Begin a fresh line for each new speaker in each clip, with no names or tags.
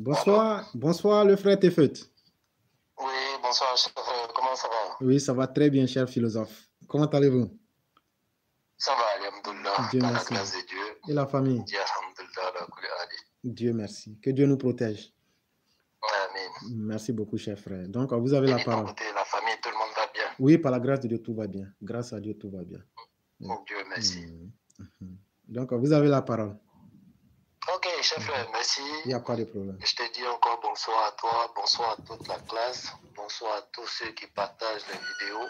Allô?
Bonsoir le frère Tefet.
Oui, bonsoir, chef. Comment ça va?
Oui, ça va très bien, cher philosophe. Comment allez-vous?
Ça va, alhamdoulilah,
Dieu
par la
merci.
grâce de Dieu.
Et la famille?
Dis alhamdoulilah, la kulli ali.
Dieu merci. Que Dieu nous protège.
Amen.
Merci beaucoup, cher frère. Donc, vous avez
Et
la
de ton
parole.
côté, la famille, tout le monde va bien.
Oui, par la grâce de Dieu, tout va bien. Grâce à Dieu, tout va bien. Oui.
Dieu merci.
Donc, vous avez la parole.
Ok, chef, merci.
Il n'y a pas de problème.
Je te dis encore bonsoir à toi, bonsoir à toute la classe, bonsoir à tous ceux qui partagent les vidéos.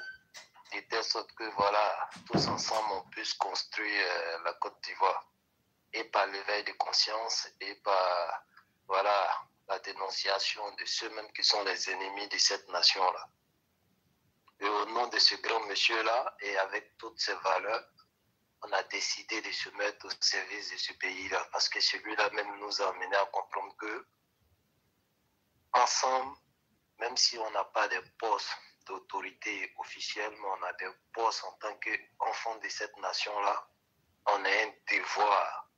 Et de sorte que, voilà, tous ensemble, on puisse construire la Côte d'Ivoire. Et par l'éveil de conscience et par, voilà, la dénonciation de ceux-mêmes qui sont les ennemis de cette nation-là. Et au nom de ce grand monsieur-là, et avec toutes ses valeurs, on a décidé de se mettre au service de ce pays-là, parce que celui-là même nous a amené à comprendre que, ensemble, même si on n'a pas de postes d'autorité officielle, mais on a des postes en tant qu'enfants de cette nation-là, on a un devoir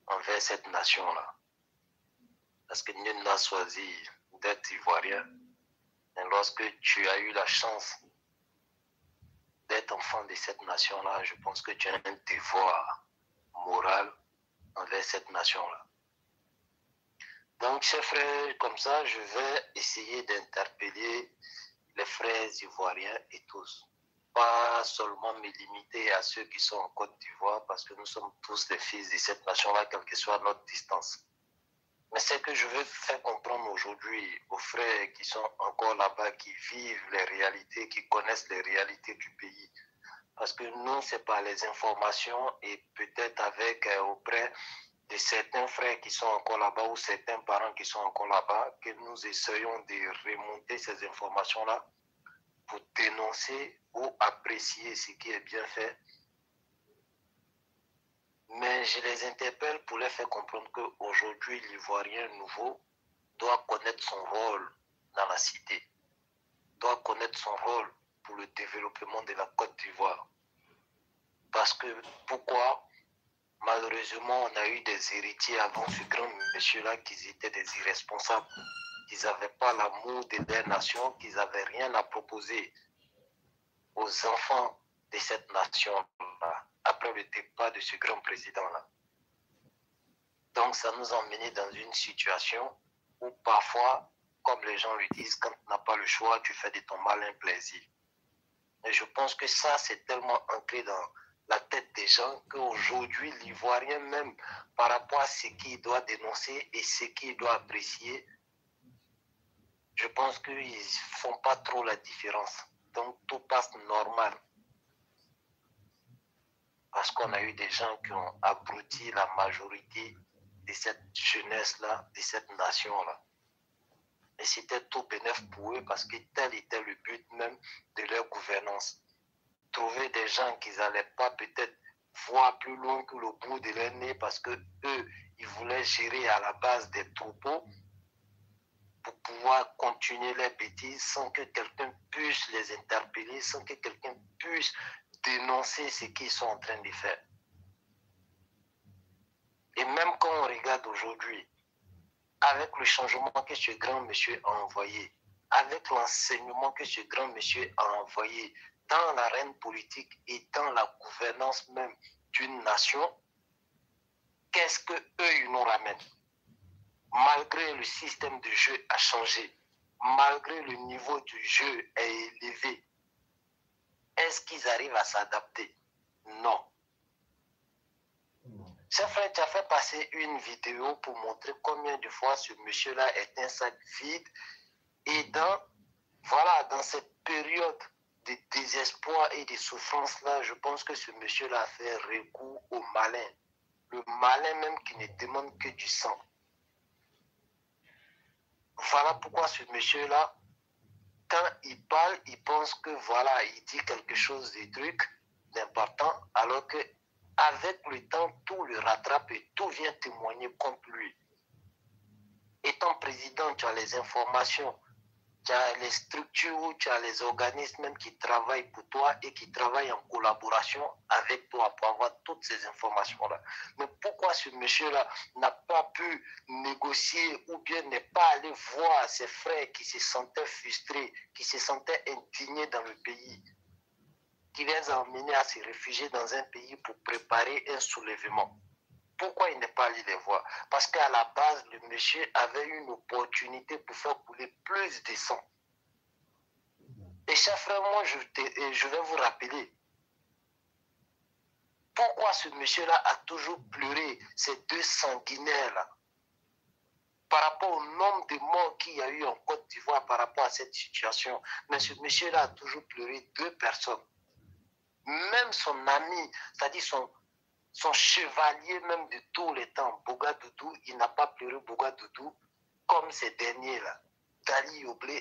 envers cette nation-là. Parce que nul n'a choisi d'être ivoirien. Et lorsque tu as eu la chance d'être enfant de cette nation-là, je pense que tu as un devoir moral envers cette nation-là. Donc, chers frères, comme ça, je vais essayer d'interpeller les frères ivoiriens et tous. Pas seulement me limiter à ceux qui sont en Côte d'Ivoire, parce que nous sommes tous les fils de cette nation-là, quelle que soit notre distance. Mais ce que je veux faire comprendre aujourd'hui aux frères qui sont encore là-bas, qui vivent les réalités, qui connaissent les réalités du pays, parce que nous, c'est par les informations et peut-être avec auprès de certains frères qui sont encore là-bas ou certains parents qui sont encore là-bas, que nous essayons de remonter ces informations-là pour dénoncer ou apprécier ce qui est bien fait. Mais je les interpelle pour les faire comprendre qu'aujourd'hui, l'Ivoirien nouveau doit connaître son rôle dans la cité, doit connaître son rôle pour le développement de la Côte d'Ivoire. Parce que, pourquoi? Malheureusement, on a eu des héritiers avant ce grand monsieur-là qui étaient des irresponsables. Ils n'avaient pas l'amour de leur nation, qu'ils n'avaient rien à proposer aux enfants de cette nation-là, après le départ de ce grand président-là. Donc, ça nous a emmenés dans une situation où parfois, comme les gens le disent, quand tu n'as pas le choix, tu fais de ton mal un plaisir. Et je pense que ça, c'est tellement ancré dans la tête des gens qu'aujourd'hui, l'Ivoirien même, par rapport à ce qu'il doit dénoncer et ce qu'il doit apprécier, je pense qu'ils ne font pas trop la différence. Donc, tout passe normal. Parce qu'on a eu des gens qui ont abruti la majorité de cette jeunesse-là, de cette nation-là. Et c'était tout bénéf pour eux parce que tel était le but même de leur gouvernance. Trouver des gens qui n'allaient pas peut-être voir plus loin que le bout de leur nez parce que eux, ils voulaient gérer à la base des troupeaux pour pouvoir continuer leurs bêtises sans que quelqu'un puisse les interpeller, sans que quelqu'un puisse dénoncer ce qu'ils sont en train de faire. Et même quand on regarde aujourd'hui, avec le changement que ce grand monsieur a envoyé, avec l'enseignement que ce grand monsieur a envoyé dans l'arène politique et dans la gouvernance même d'une nation, qu'est-ce qu'eux, ils nous ramènent? Malgré le système de jeu a changé, malgré le niveau du jeu est élevé, est-ce qu'ils arrivent à s'adapter? Non. Chef frère, tu as fait passer une vidéo pour montrer combien de fois ce monsieur-là est un sac vide et dans cette période de désespoir et de souffrance-là, je pense que ce monsieur-là a fait recours au malin. Le malin même qui ne demande que du sang. Voilà pourquoi ce monsieur-là, quand il parle, il pense que voilà, il dit quelque chose de truc d'important, alors que avec le temps, tout le rattrape et tout vient témoigner contre lui. Étant président, tu as les informations. Tu as les structures, tu as les organismes même qui travaillent pour toi et qui travaillent en collaboration avec toi pour avoir toutes ces informations-là. Mais pourquoi ce monsieur-là n'a pas pu négocier ou bien n'est pas allé voir ses frères qui se sentaient frustrés, qui se sentaient indignés dans le pays, qui les a emmenés à se réfugier dans un pays pour préparer un soulèvement? Pourquoi il n'est pas allé les voir? Parce qu'à la base, le monsieur avait une opportunité pour faire couler plus de sang. Et chers frères, moi, je vais vous rappeler pourquoi ce monsieur-là a toujours pleuré, ces deux sanguinaires-là, par rapport au nombre de morts qu'il y a eu en Côte d'Ivoire par rapport à cette situation. Mais ce monsieur-là a toujours pleuré deux personnes. Même son ami, c'est-à-dire son chevalier même de tous les temps, Bouga Doudou, il n'a pas pleuré Bouga Doudou comme ces derniers-là, Dali Yoblé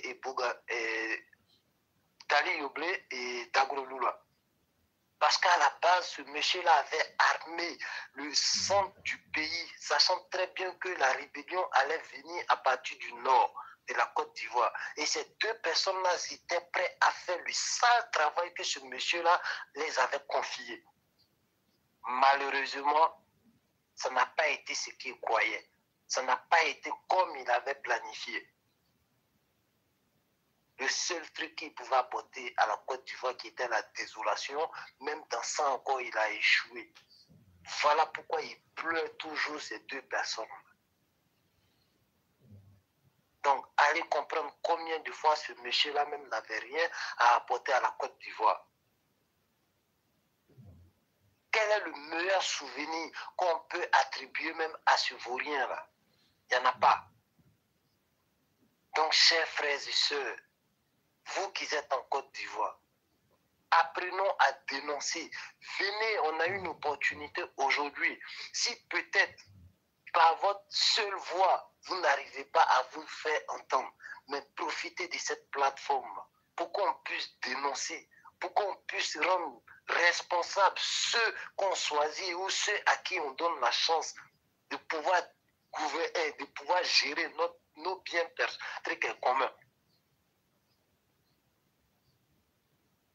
et Dagro Lula. Parce qu'à la base, ce monsieur-là avait armé le centre du pays, sachant très bien que la rébellion allait venir à partir du nord de la Côte d'Ivoire. Et ces deux personnes-là étaient prêts à faire le sale travail que ce monsieur-là les avait confié. Malheureusement, ça n'a pas été ce qu'il croyait. Ça n'a pas été comme il avait planifié. Le seul truc qu'il pouvait apporter à la Côte d'Ivoire qui était la désolation, même dans ça encore, il a échoué. Voilà pourquoi il pleure toujours ces deux personnes. Donc, allez comprendre combien de fois ce monsieur-là même n'avait rien à apporter à la Côte d'Ivoire. Quel est le meilleur souvenir qu'on peut attribuer même à ce vaurien-là? Il n'y en a pas. Donc, chers frères et sœurs, vous qui êtes en Côte d'Ivoire, apprenons à dénoncer. Venez, on a une opportunité aujourd'hui. Si peut-être par votre seule voix, vous n'arrivez pas à vous faire entendre, mais profitez de cette plateforme pour qu'on puisse dénoncer, pour qu'on puisse rendre responsables ceux qu'on choisit ou ceux à qui on donne la chance de pouvoir gouverner, de pouvoir gérer nos biens très communs.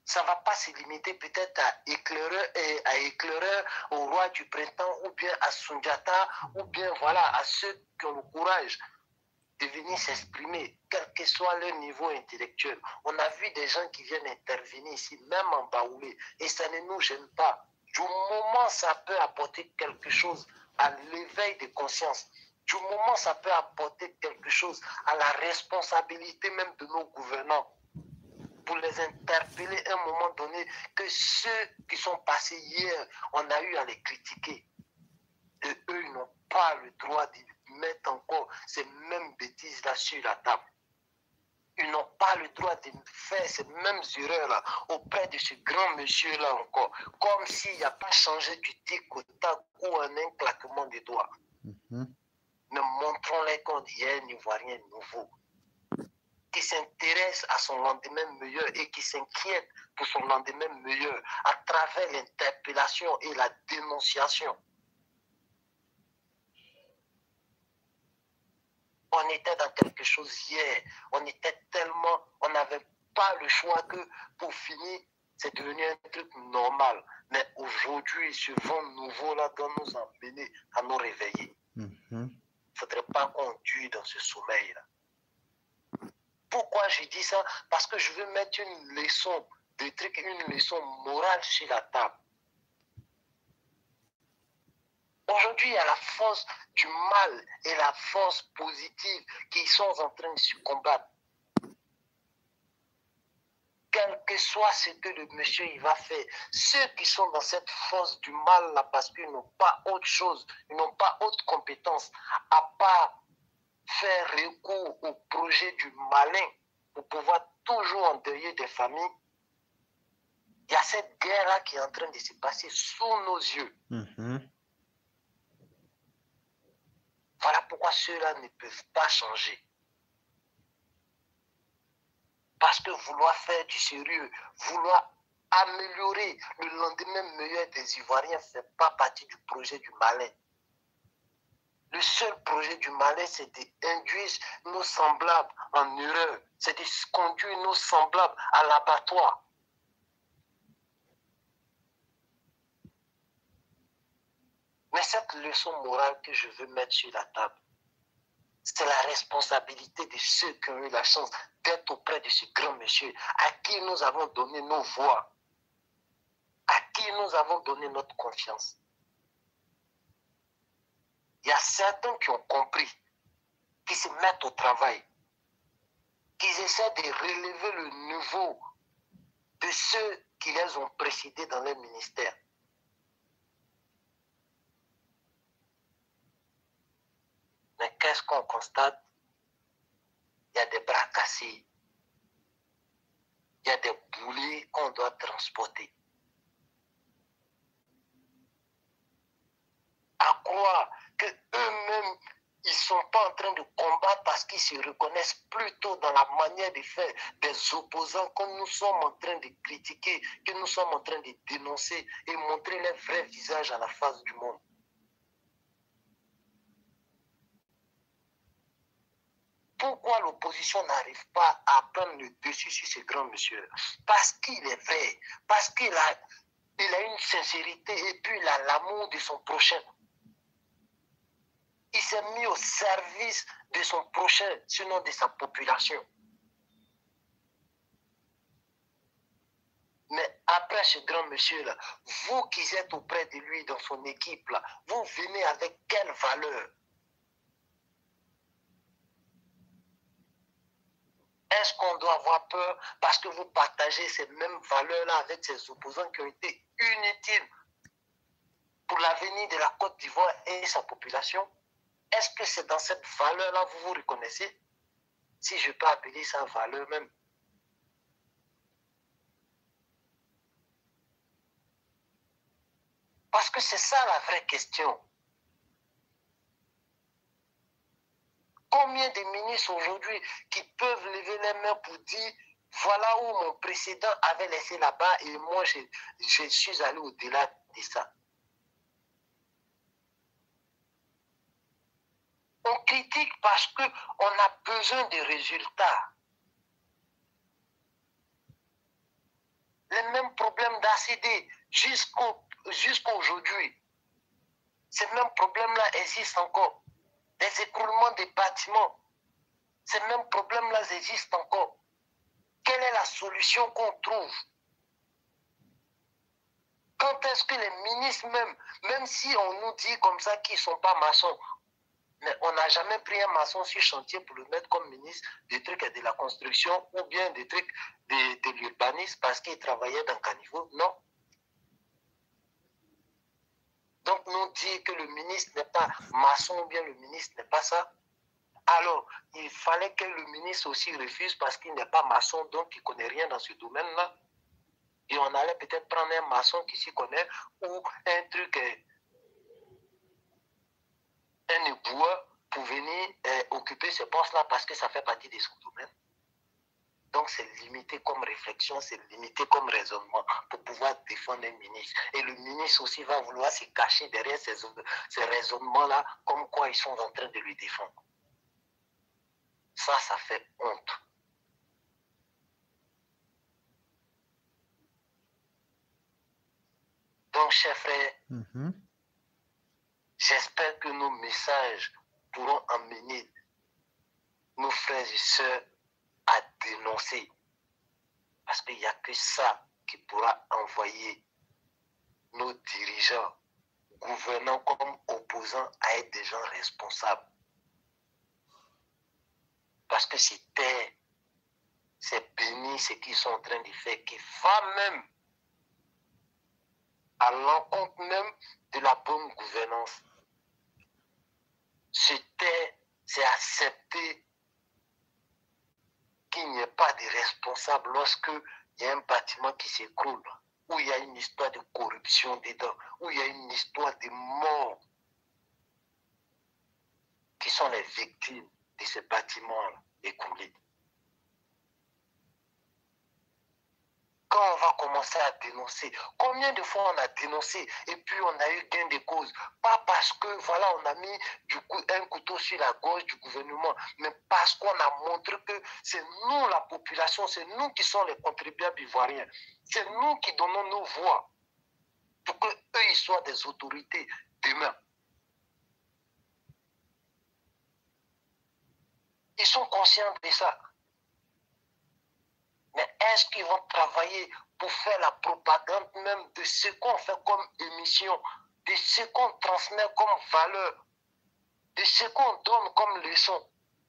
Ça ne va pas se limiter peut-être à éclaireur au roi du printemps ou bien à Sundiata ou bien voilà à ceux qui ont le courage de venir s'exprimer, quel que soit leur niveau intellectuel. On a vu des gens qui viennent intervenir ici, même en Baoulé, et ça ne nous gêne pas. Du moment ça peut apporter quelque chose à l'éveil de conscience, du moment ça peut apporter quelque chose à la responsabilité même de nos gouvernants, pour les interpeller à un moment donné, que ceux qui sont passés hier, on a eu à les critiquer. Et eux, ils n'ont pas le droit de mettre encore ces mêmes bêtises-là sur la table. Ils n'ont pas le droit de faire ces mêmes erreurs-là auprès de ce grand monsieur-là encore, comme s'il n'y a pas changé du tic au tac ou en un claquement de doigts. Mais montrons-les qu'il y a un Ivoirien nouveau qui s'intéresse à son lendemain meilleur et qui s'inquiète pour son lendemain meilleur à travers l'interpellation et la dénonciation. On était dans quelque chose hier, on était tellement, on n'avait pas le choix que pour finir, c'est devenu un truc normal. Mais aujourd'hui, ce vent nouveau-là doit nous emmener à nous réveiller. Il ne faudrait pas qu'on dure dans ce sommeil-là. Pourquoi je dis ça? Parce que je veux mettre une leçon, une leçon morale sur la table. Aujourd'hui, il y a la force du mal et la force positive qui sont en train de se combattre. Quel que soit ce que le monsieur il va faire, ceux qui sont dans cette force du mal là, parce qu'ils n'ont pas autre chose, ils n'ont pas autre compétence, à part faire recours au projet du malin pour pouvoir toujours endeuiller des familles, il y a cette guerre-là qui est en train de se passer sous nos yeux. Voilà pourquoi ceux-là ne peuvent pas changer. Parce que vouloir faire du sérieux, vouloir améliorer le lendemain meilleur des Ivoiriens ne fait pas partie du projet du malin. Le seul projet du malais, c'est d'induire nos semblables en erreur, c'est de conduire nos semblables à l'abattoir. Mais cette leçon morale que je veux mettre sur la table, c'est la responsabilité de ceux qui ont eu la chance d'être auprès de ce grand monsieur à qui nous avons donné nos voix, à qui nous avons donné notre confiance. Il y a certains qui ont compris, qui se mettent au travail, qui essaient de relever le niveau de ceux qui les ont précédés dans leur ministère. Mais qu'est-ce qu'on constate? Il y a des bras cassés, il y a des boulets qu'on doit transporter. À croire qu'eux-mêmes, ils ne sont pas en train de combattre parce qu'ils se reconnaissent plutôt dans la manière de faire des opposants que nous sommes en train de critiquer, que nous sommes en train de dénoncer et montrer leur vrai visage à la face du monde. Pourquoi l'opposition n'arrive pas à prendre le dessus sur ce grand monsieur? Parce qu'il est vrai, parce qu'il a une sincérité et puis il a l'amour de son prochain. Il s'est mis au service de son prochain, sinon de sa population. Mais après ce grand monsieur-là, vous qui êtes auprès de lui dans son équipe-là, vous venez avec quelle valeur? Est-ce qu'on doit avoir peur parce que vous partagez ces mêmes valeurs-là avec ces opposants qui ont été inutiles pour l'avenir de la Côte d'Ivoire et sa population? Est-ce que c'est dans cette valeur-là que vous vous reconnaissez? Si je peux appeler ça valeur même. Parce que c'est ça la vraie question. Combien de ministres aujourd'hui qui peuvent lever les mains pour dire voilà où mon précédent avait laissé là-bas et moi je suis allé au-delà de ça. On critique parce qu'on a besoin de résultats. Les mêmes problèmes d'ACD jusqu'à aujourd'hui. Ces mêmes problèmes-là existent encore. Les écroulements des bâtiments. Ces mêmes problèmes-là existent encore. Quelle est la solution qu'on trouve? Quand est-ce que les ministres même si on nous dit comme ça qu'ils ne sont pas maçons, mais on n'a jamais pris un maçon sur chantier pour le mettre comme ministre des trucs de la construction ou bien des trucs de l'urbanisme parce qu'il travaillait dans caniveau? Non. Donc, nous dit que le ministre n'est pas maçon ou bien le ministre n'est pas ça. Alors, il fallait que le ministre aussi refuse parce qu'il n'est pas maçon, donc il ne connaît rien dans ce domaine-là. Et on allait peut-être prendre un maçon qui s'y connaît ou un truc, un éboueur pour venir occuper ce poste-là parce que ça fait partie de son domaine. Donc, c'est limité comme réflexion, c'est limité comme raisonnement pour pouvoir défendre un ministre. Et le ministre aussi va vouloir se cacher derrière ces raisonnements-là, comme quoi ils sont en train de lui défendre. Ça fait honte. Donc, chers frères, j'espère que nos messages pourront amener nos frères et sœurs à dénoncer. Parce qu'il n'y a que ça qui pourra envoyer nos dirigeants, gouvernants comme opposants, à être des gens responsables. Parce que c'est béni ce qu'ils sont en train de faire, qui va même à l'encontre même de la bonne gouvernance. C'est accepter qu'il n'y ait pas de responsable lorsqu'il y a un bâtiment qui s'écroule, où il y a une histoire de corruption dedans, où il y a une histoire de mort, qui sont les victimes de ce bâtiment écoulé. quand on va commencer à dénoncer, combien de fois on a dénoncé et puis on a eu gain de cause? Pas parce que, voilà, on a mis un couteau sur la gorge du gouvernement, mais parce qu'on a montré que c'est nous, la population, c'est nous qui sommes les contribuables ivoiriens. C'est nous qui donnons nos voix pour qu'eux, ils soient des autorités demain. Ils sont conscients de ça. Mais est-ce qu'ils vont travailler pour faire la propagande même de ce qu'on fait comme émission, de ce qu'on transmet comme valeur, de ce qu'on donne comme leçon?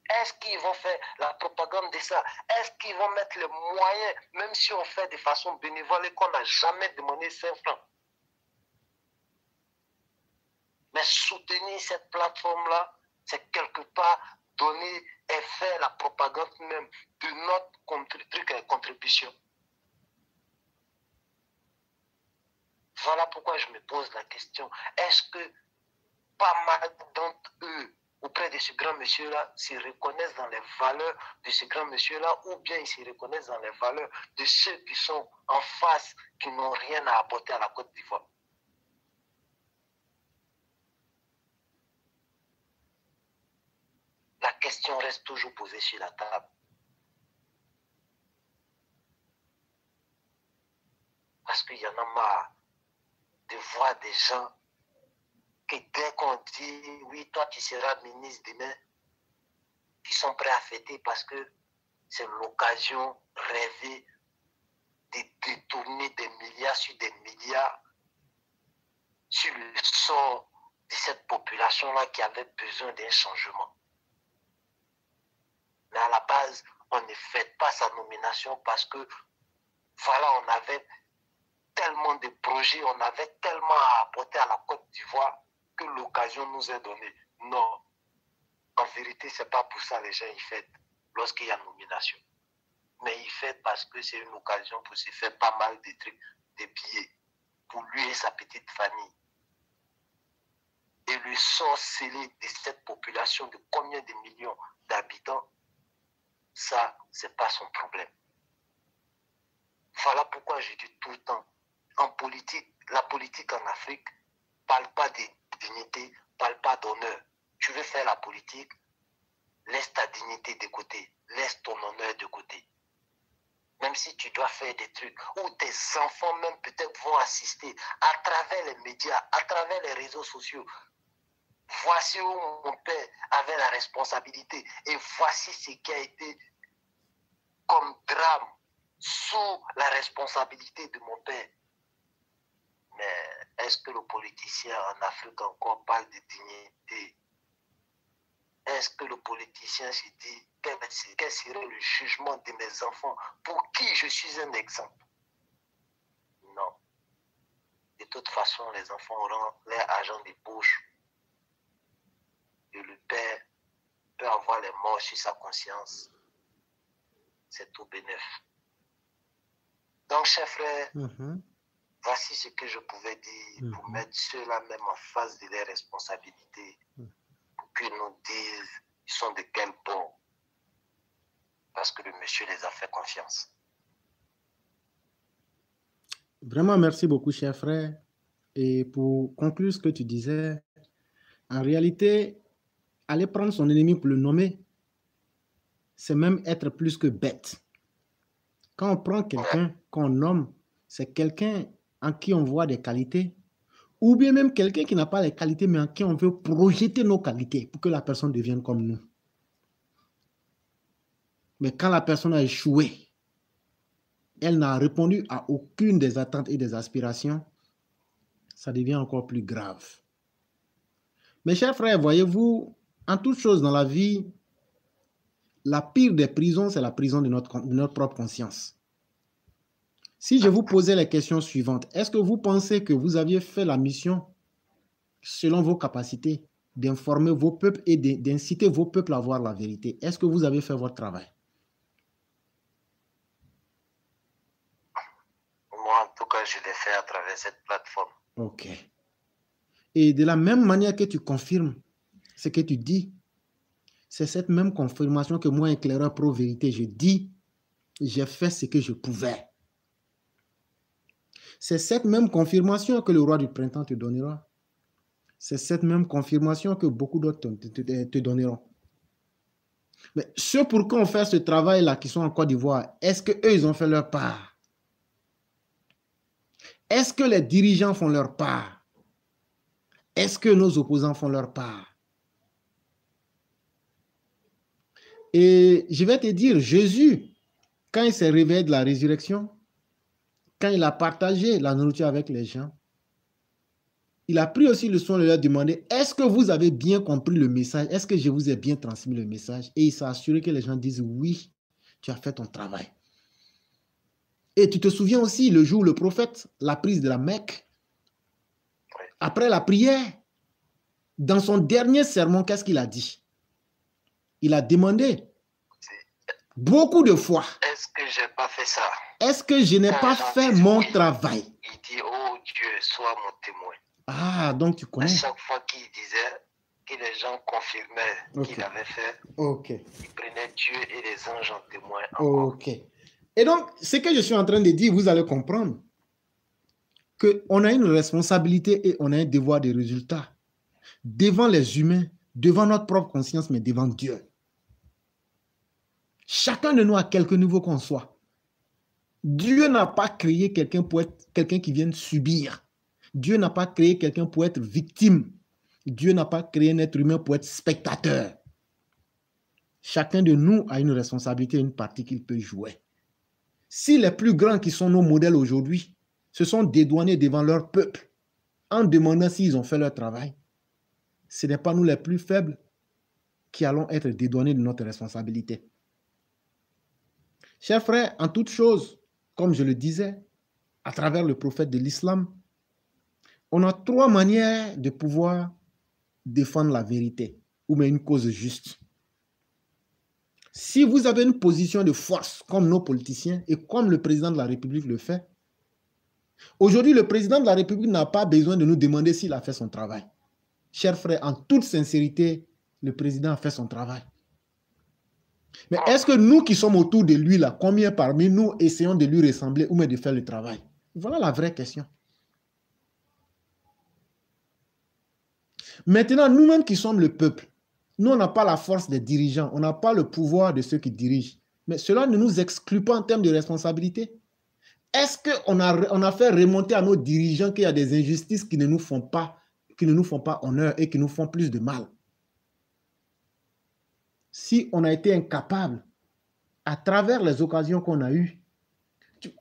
Est-ce qu'ils vont faire la propagande de ça? Est-ce qu'ils vont mettre les moyens, même si on fait de façon bénévole et qu'on n'a jamais demandé 5 francs? Mais soutenir cette plateforme-là, c'est quelque part donner et faire la propagande même de notre contribution. Voilà pourquoi je me pose la question. Est-ce que pas mal d'entre eux, auprès de ce grand monsieur-là, se reconnaissent dans les valeurs de ce grand monsieur-là, ou bien ils se reconnaissent dans les valeurs de ceux qui sont en face, qui n'ont rien à apporter à la Côte d'Ivoire? La question reste toujours posée sur la table. Parce qu'il y en a marre de voir des gens que dès qu'on dit, oui, toi tu seras ministre demain, qui sont prêts à fêter parce que c'est l'occasion rêvée de détourner des milliards sur des milliards sur le sort de cette population-là qui avait besoin d'un changement. Mais à la base, on ne fait pas sa nomination parce que, voilà, on avait tellement de projets, on avait tellement à apporter à la Côte d'Ivoire que l'occasion nous est donnée. Non. En vérité, ce n'est pas pour ça que les gens y fêtent lorsqu'il y a nomination. Mais ils fêtent parce que c'est une occasion pour se faire pas mal de trucs, de billets, pour lui et sa petite famille. Et le sort scellé de cette population de combien de millions d'habitants, ça, ce n'est pas son problème. Voilà pourquoi je dis tout le temps, en politique, la politique en Afrique ne parle pas de dignité, ne parle pas d'honneur. Tu veux faire la politique, laisse ta dignité de côté, laisse ton honneur de côté. Même si tu dois faire des trucs où tes enfants même peut-être vont assister à travers les médias, à travers les réseaux sociaux. Voici où mon père avait la responsabilité et voici ce qui a été comme drame sous la responsabilité de mon père. Mais est-ce que le politicien en Afrique encore parle de dignité? Est-ce que le politicien se dit quel serait le jugement de mes enfants pour qui je suis un exemple? Non. De toute façon, les enfants auront leur argent de poche. Et le père peut avoir les morts sur sa conscience. C'est tout bénef. Donc, chers frères, voici ce que je pouvais dire pour mettre ceux-là même en face de leurs responsabilités. Pour qu'ils nous disent ils sont de quel bord. Parce que le monsieur les a fait confiance.
Vraiment, merci beaucoup, cher frère. Et pour conclure ce que tu disais, en réalité, aller prendre son ennemi pour le nommer, c'est même être plus que bête. Quand on prend quelqu'un qu'on nomme, c'est quelqu'un en qui on voit des qualités, ou bien même quelqu'un qui n'a pas les qualités, mais en qui on veut projeter nos qualités pour que la personne devienne comme nous. Mais quand la personne a échoué, elle n'a répondu à aucune des attentes et des aspirations, ça devient encore plus grave. Mes chers frères, voyez-vous, en toute chose dans la vie, la pire des prisons, c'est la prison de notre propre conscience. Si je vous posais les questions suivantes, est-ce que vous pensez que vous aviez fait la mission selon vos capacités d'informer vos peuples et d'inciter vos peuples à voir la vérité? Est-ce que vous avez fait votre travail?
Moi, en tout cas, je l'ai fait à travers cette plateforme.
Ok. Et de la même manière que tu confirmes ce que tu dis, c'est cette même confirmation que moi, éclaireur pro-vérité, je dis, j'ai fait ce que je pouvais. C'est cette même confirmation que le roi du printemps te donnera. C'est cette même confirmation que beaucoup d'autres te donneront. Mais ceux pour qui on fait ce travail-là, qui sont en Côte d'Ivoire, est-ce qu'eux, ils ont fait leur part? Est-ce que les dirigeants font leur part? Est-ce que nos opposants font leur part? Et je vais te dire, Jésus, quand il s'est réveillé de la résurrection, quand il a partagé la nourriture avec les gens, il a pris aussi le soin de leur demander, est-ce que vous avez bien compris le message? Est-ce que je vous ai bien transmis le message? Et il s'est assuré que les gens disent, oui, tu as fait ton travail. Et tu te souviens aussi le jour où le prophète, la prise de la Mecque, après la prière, dans son dernier sermon, qu'est-ce qu'il a dit? Il a demandé beaucoup de fois.
Est-ce que je n'ai pas fait ça?
Est-ce que je n'ai pas fait mon travail?
Il dit, oh Dieu, sois mon témoin.
Ah, donc tu connais.
À chaque fois qu'il disait que les gens confirmaient qu'il avait fait, il prenait Dieu et les anges en témoin.
Ok. Et donc, ce que je suis en train de dire, vous allez comprendre qu'on a une responsabilité et on a un devoir de résultat devant les humains, devant notre propre conscience, mais devant Dieu. Chacun de nous, à quelque niveau qu'on soit, Dieu n'a pas créé quelqu'un pour être quelqu'un qui vienne subir. Dieu n'a pas créé quelqu'un pour être victime. Dieu n'a pas créé un être humain pour être spectateur. Chacun de nous a une responsabilité, une partie qu'il peut jouer. Si les plus grands qui sont nos modèles aujourd'hui se sont dédouanés devant leur peuple en demandant s'ils ont fait leur travail, ce n'est pas nous les plus faibles qui allons être dédouanés de notre responsabilité. Chers frères, en toute chose, comme je le disais, à travers le prophète de l'islam, on a 3 manières de pouvoir défendre la vérité ou même une cause juste. Si vous avez une position de force comme nos politiciens et comme le président de la République le fait, aujourd'hui, le président de la République n'a pas besoin de nous demander s'il a fait son travail. Chers frères, en toute sincérité, le président a fait son travail. Mais est-ce que nous qui sommes autour de lui, là, combien parmi nous essayons de lui ressembler ou même de faire le travail? Voilà la vraie question. Maintenant, nous-mêmes qui sommes le peuple, nous, on n'a pas la force des dirigeants, on n'a pas le pouvoir de ceux qui dirigent. Mais cela ne nous exclut pas en termes de responsabilité. Est-ce qu'on a fait remonter à nos dirigeants qu'il y a des injustices qui ne nous font pas honneur et qui nous font plus de mal? Si on a été incapable, à travers les occasions qu'on a eues,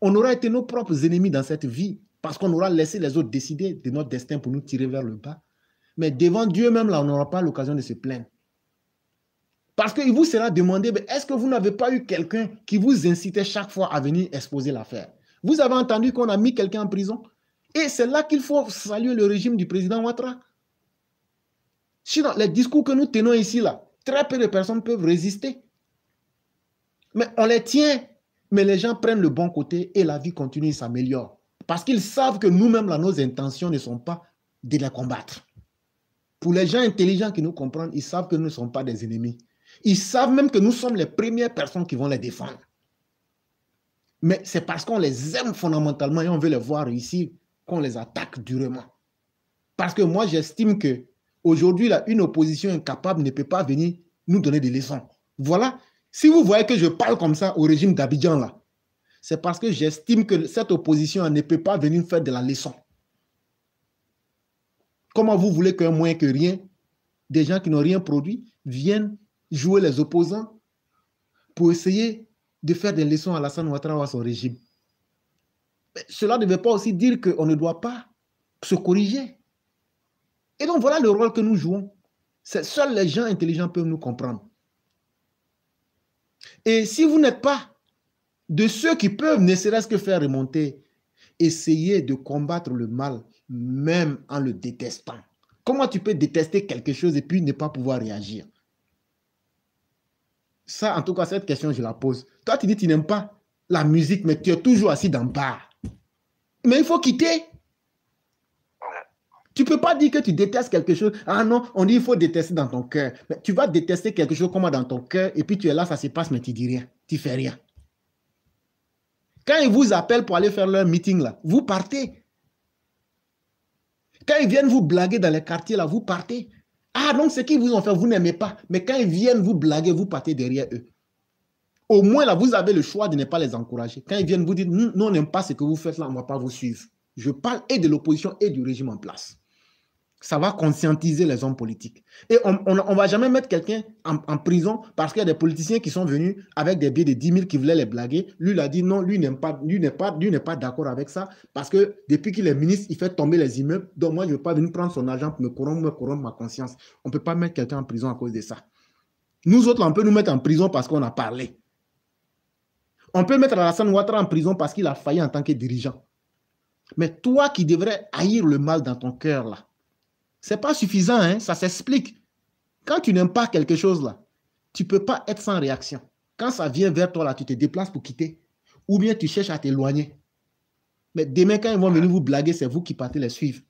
on aura été nos propres ennemis dans cette vie parce qu'on aura laissé les autres décider de notre destin pour nous tirer vers le bas. Mais devant Dieu même, là, on n'aura pas l'occasion de se plaindre. Parce qu'il vous sera demandé, est-ce que vous n'avez pas eu quelqu'un qui vous incitait chaque fois à venir exposer l'affaire? Vous avez entendu qu'on a mis quelqu'un en prison? Et c'est là qu'il faut saluer le régime du président Ouattara. Sinon, les discours que nous tenons ici, là, très peu de personnes peuvent résister. Mais on les tient, mais les gens prennent le bon côté et la vie continue et s'améliore. Parce qu'ils savent que nous-mêmes, là, nos intentions ne sont pas de les combattre. Pour les gens intelligents qui nous comprennent, ils savent que nous ne sommes pas des ennemis. Ils savent même que nous sommes les premières personnes qui vont les défendre. Mais c'est parce qu'on les aime fondamentalement et on veut les voir réussir qu'on les attaque durement. Parce que moi, j'estime qu'aujourd'hui, une opposition incapable ne peut pas venir nous donner des leçons. Voilà. Si vous voyez que je parle comme ça au régime d'Abidjan, là, c'est parce que j'estime que cette opposition ne peut pas venir faire de la leçon. Comment vous voulez qu'un moins que rien, des gens qui n'ont rien produit, viennent jouer les opposants pour essayer de faire des leçons à Alassane Ouattara ou à son régime? Mais cela ne veut pas aussi dire qu'on ne doit pas se corriger. Et donc voilà le rôle que nous jouons. Seuls les gens intelligents peuvent nous comprendre. Et si vous n'êtes pas de ceux qui peuvent ne serait-ce que faire remonter, essayez de combattre le mal même en le détestant. Comment tu peux détester quelque chose et puis ne pas pouvoir réagir? Ça, en tout cas, cette question, je la pose. Toi, tu dis que tu n'aimes pas la musique, mais tu es toujours assis dans le bar. Mais il faut quitter. Tu ne peux pas dire que tu détestes quelque chose. Ah non, on dit qu'il faut détester dans ton cœur. Mais tu vas détester quelque chose comme dans ton cœur et puis tu es là, ça se passe, mais tu ne dis rien. Tu ne fais rien. Quand ils vous appellent pour aller faire leur meeting, là, vous partez. Quand ils viennent vous blaguer dans les quartiers, là, vous partez. Ah, donc ce qu'ils vous ont fait, vous n'aimez pas. Mais quand ils viennent vous blaguer, vous partez derrière eux. Au moins, là, vous avez le choix de ne pas les encourager. Quand ils viennent vous dire, nous, on n'aime pas ce que vous faites là, on ne va pas vous suivre. Je parle et de l'opposition et du régime en place. Ça va conscientiser les hommes politiques. Et on ne va jamais mettre quelqu'un en prison parce qu'il y a des politiciens qui sont venus avec des billets de 10 000 qui voulaient les blaguer. Lui, il a dit non, lui n'est pas d'accord avec ça parce que depuis qu'il est ministre, il fait tomber les immeubles. Donc moi, je ne veux pas venir prendre son argent pour me corrompre ma conscience. On ne peut pas mettre quelqu'un en prison à cause de ça. Nous autres, on peut nous mettre en prison parce qu'on a parlé. On peut mettre Alassane Ouattara en prison parce qu'il a failli en tant que dirigeant. Mais toi qui devrais haïr le mal dans ton cœur, là, ce n'est pas suffisant, hein? Ça s'explique. Quand tu n'aimes pas quelque chose, là, tu ne peux pas être sans réaction. Quand ça vient vers toi, là, tu te déplaces pour quitter. Ou bien tu cherches à t'éloigner. Mais demain, quand ils vont venir vous blaguer, c'est vous qui partez les suivre.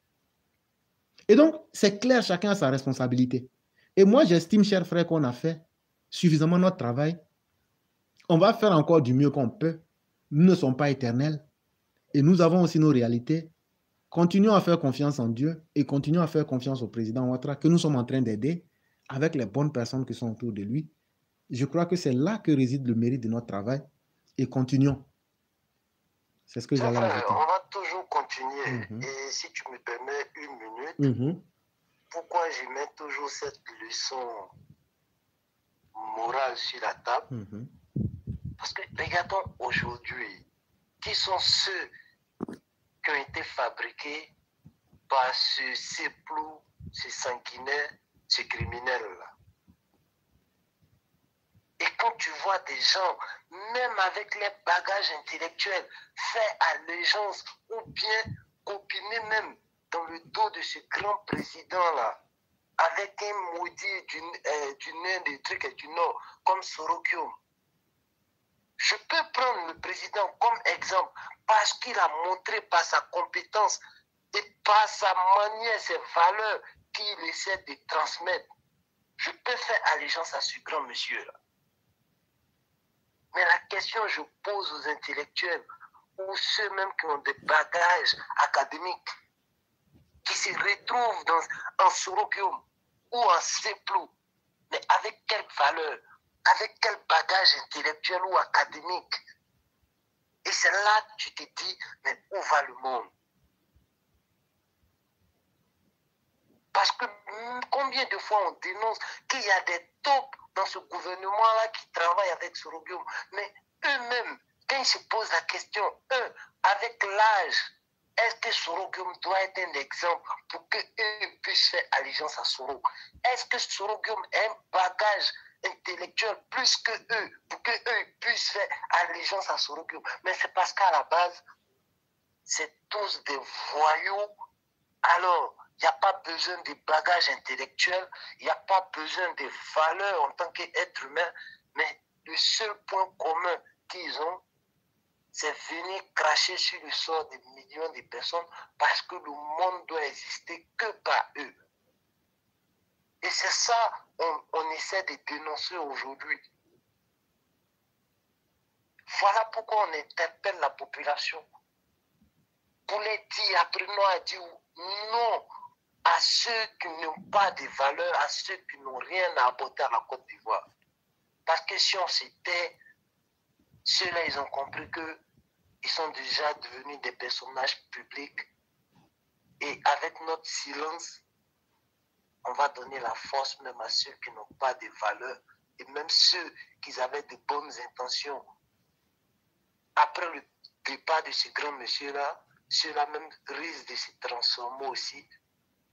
Et donc, c'est clair, chacun a sa responsabilité. Et moi, j'estime, chers frères, qu'on a fait suffisamment notre travail. On va faire encore du mieux qu'on peut. Nous ne sommes pas éternels. Et nous avons aussi nos réalités. Continuons à faire confiance en Dieu et continuons à faire confiance au président Ouattara que nous sommes en train d'aider avec les bonnes personnes qui sont autour de lui. Je crois que c'est là que réside le mérite de notre travail et continuons. C'est ce que j'allais ajouter.
On va toujours continuer. Et si tu me permets une minute, pourquoi je mets toujours cette leçon morale sur la table? Parce que regardons aujourd'hui, qui sont ceux qui ont été fabriqués par ce séplou, ce sanguinaire, ce criminel-là. Et quand tu vois des gens, même avec les bagages intellectuels, faire allégeance ou bien copiner même dans le dos de ce grand président-là, avec un maudit du nain, des trucs et du nord, comme Sorokium. Je peux prendre le président comme exemple parce qu'il a montré par sa compétence et par sa manière, ses valeurs qu'il essaie de transmettre. Je peux faire allégeance à ce grand monsieur-là. Mais la question que je pose aux intellectuels ou ceux même qui ont des bagages académiques, qui se retrouvent en Sorokium ou en Seplou, mais avec quelle valeur, avec quel bagage intellectuel ou académique? Et c'est là que tu te dis, mais où va le monde? Parce que combien de fois on dénonce qu'il y a des taupes dans ce gouvernement-là qui travaillent avec Sorokium, mais eux-mêmes, quand ils se posent la question, eux, avec l'âge, est-ce que Sorokium doit être un exemple pour qu'eux puissent faire allégeance à Soro? Est-ce que Sorokium a un bagage intellectuel plus que eux, pour qu'eux puissent faire allégeance à Sorokium? Mais c'est parce qu'à la base, c'est tous des voyous. Alors, il n'y a pas besoin de bagages intellectuels, il n'y a pas besoin de valeurs en tant qu'être humain, mais le seul point commun qu'ils ont, c'est venir cracher sur le sort des millions de personnes parce que le monde doit exister que par eux. Et c'est ça qu'on essaie de dénoncer aujourd'hui. Voilà pourquoi on interpelle la population. Pour les dire, apprenons à dire non à ceux qui n'ont pas de valeur, à ceux qui n'ont rien à apporter à la Côte d'Ivoire. Parce que si on s'était, ceux-là, ils ont compris qu'ils sont déjà devenus des personnages publics. Et avec notre silence, on va donner la force même à ceux qui n'ont pas de valeur. Et même ceux qui avaient de bonnes intentions. Après le départ de ce grand monsieur-là, ceux-là même risquent de se transformer aussi,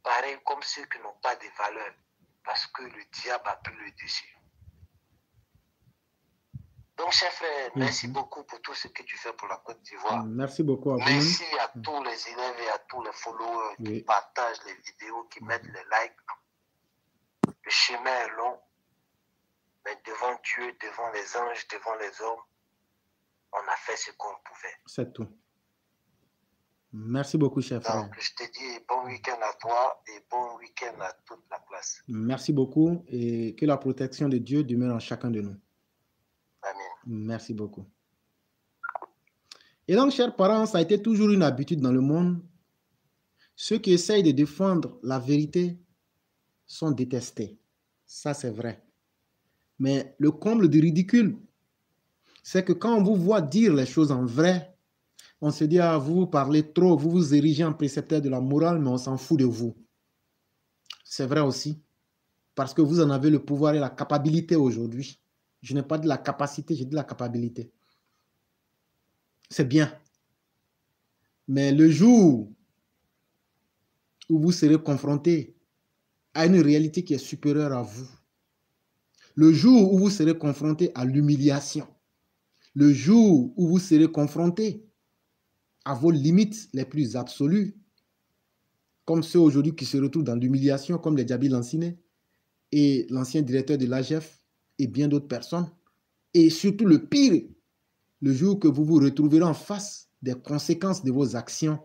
pareil comme ceux qui n'ont pas de valeur, parce que le diable a pris le dessus. Donc, chers frères, merci beaucoup pour tout ce que tu fais pour la Côte d'Ivoire.
Merci beaucoup à vous.
Merci à tous les élèves et à tous les followers qui partagent les vidéos, qui mettent les likes. Le chemin est long, mais devant Dieu, devant les anges, devant les hommes, on a fait ce qu'on pouvait.
C'est tout. Merci beaucoup, chef frère.
Donc, je te dis bon week-end à toi et bon week-end à toute la classe.
Merci beaucoup et que la protection de Dieu demeure en chacun de nous.
Amen.
Merci beaucoup. Et donc, chers parents, ça a été toujours une habitude dans le monde. Ceux qui essayent de défendre la vérité sont détestés. Ça, c'est vrai. Mais le comble du ridicule, c'est que quand on vous voit dire les choses en vrai, on se dit, ah, vous parlez trop, vous vous érigez en précepteur de la morale, mais on s'en fout de vous. C'est vrai aussi, parce que vous en avez le pouvoir et la capacité aujourd'hui. Je n'ai pas dit la capacité, j'ai dit la capacité. C'est bien. Mais le jour où vous serez confronté à une réalité qui est supérieure à vous, le jour où vous serez confronté à l'humiliation, le jour où vous serez confronté à vos limites les plus absolues, comme ceux aujourd'hui qui se retrouvent dans l'humiliation, comme les Djabi Lanciné et l'ancien directeur de l'AGF et bien d'autres personnes, et surtout le pire, le jour que vous vous retrouverez en face des conséquences de vos actions,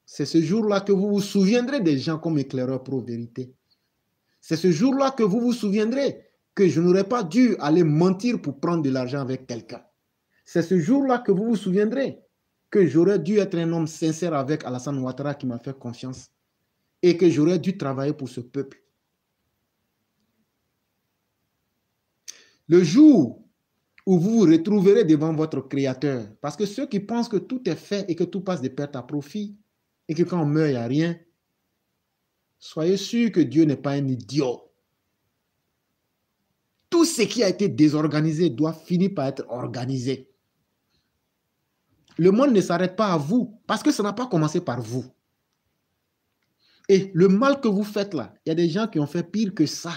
c'est ce jour-là que vous vous souviendrez des gens comme éclaireurs pro-vérité. C'est ce jour-là que vous vous souviendrez que je n'aurais pas dû aller mentir pour prendre de l'argent avec quelqu'un. C'est ce jour-là que vous vous souviendrez que j'aurais dû être un homme sincère avec Alassane Ouattara qui m'a fait confiance et que j'aurais dû travailler pour ce peuple. Le jour où vous vous retrouverez devant votre Créateur, parce que ceux qui pensent que tout est fait et que tout passe de perte à profit et que quand on meurt, il n'y a rien, soyez sûrs que Dieu n'est pas un idiot. Tout ce qui a été désorganisé doit finir par être organisé. Le monde ne s'arrête pas à vous parce que ça n'a pas commencé par vous. Et le mal que vous faites là, il y a des gens qui ont fait pire que ça.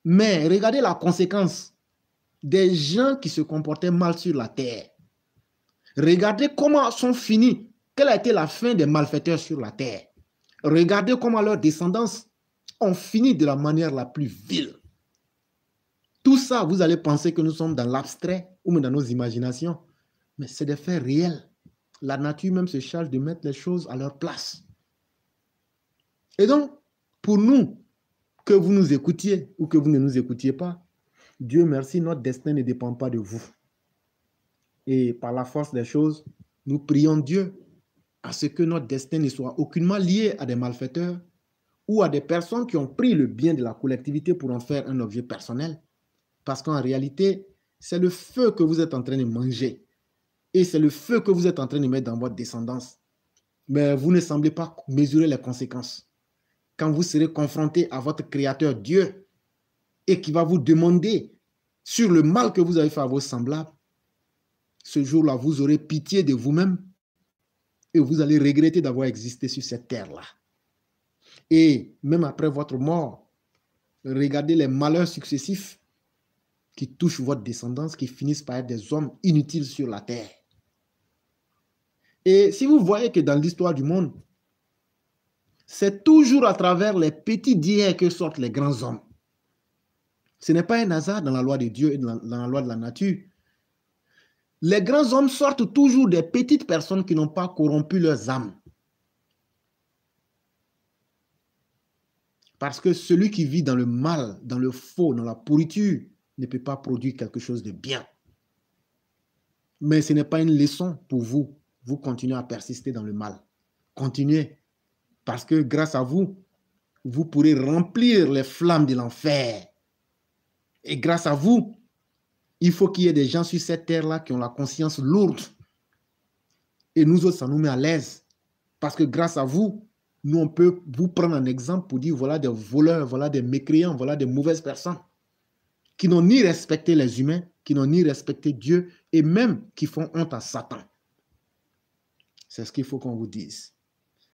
Mais regardez la conséquence des gens qui se comportaient mal sur la terre. Regardez comment sont finis, quelle a été la fin des malfaiteurs sur la terre. Regardez comment leurs descendants ont fini de la manière la plus vile. Tout ça, vous allez penser que nous sommes dans l'abstrait ou même dans nos imaginations. Mais c'est des faits réels. La nature même se charge de mettre les choses à leur place. Et donc, pour nous, que vous nous écoutiez ou que vous ne nous écoutiez pas, Dieu merci, notre destin ne dépend pas de vous. Et par la force des choses, nous prions Dieu à ce que notre destin ne soit aucunement lié à des malfaiteurs ou à des personnes qui ont pris le bien de la collectivité pour en faire un objet personnel. Parce qu'en réalité, c'est le feu que vous êtes en train de manger. Et c'est le feu que vous êtes en train de mettre dans votre descendance. Mais vous ne semblez pas mesurer les conséquences. Quand vous serez confronté à votre Créateur Dieu et qui va vous demander sur le mal que vous avez fait à vos semblables, ce jour-là, vous aurez pitié de vous-même et vous allez regretter d'avoir existé sur cette terre-là. Et même après votre mort, regardez les malheurs successifs qui touchent votre descendance, qui finissent par être des hommes inutiles sur la terre. Et si vous voyez que dans l'histoire du monde, c'est toujours à travers les petits d'hier que sortent les grands hommes. Ce n'est pas un hasard dans la loi de Dieu et dans la loi de la nature. Les grands hommes sortent toujours des petites personnes qui n'ont pas corrompu leurs âmes. Parce que celui qui vit dans le mal, dans le faux, dans la pourriture, ne peut pas produire quelque chose de bien. Mais ce n'est pas une leçon pour vous. Vous continuez à persister dans le mal. Continuez. Parce que grâce à vous, vous pourrez remplir les flammes de l'enfer. Et grâce à vous, il faut qu'il y ait des gens sur cette terre-là qui ont la conscience lourde. Et nous autres, ça nous met à l'aise. Parce que grâce à vous, nous, on peut vous prendre un exemple pour dire voilà des voleurs, voilà des mécréants, voilà des mauvaises personnes qui n'ont ni respecté les humains, qui n'ont ni respecté Dieu et même qui font honte à Satan. C'est ce qu'il faut qu'on vous dise.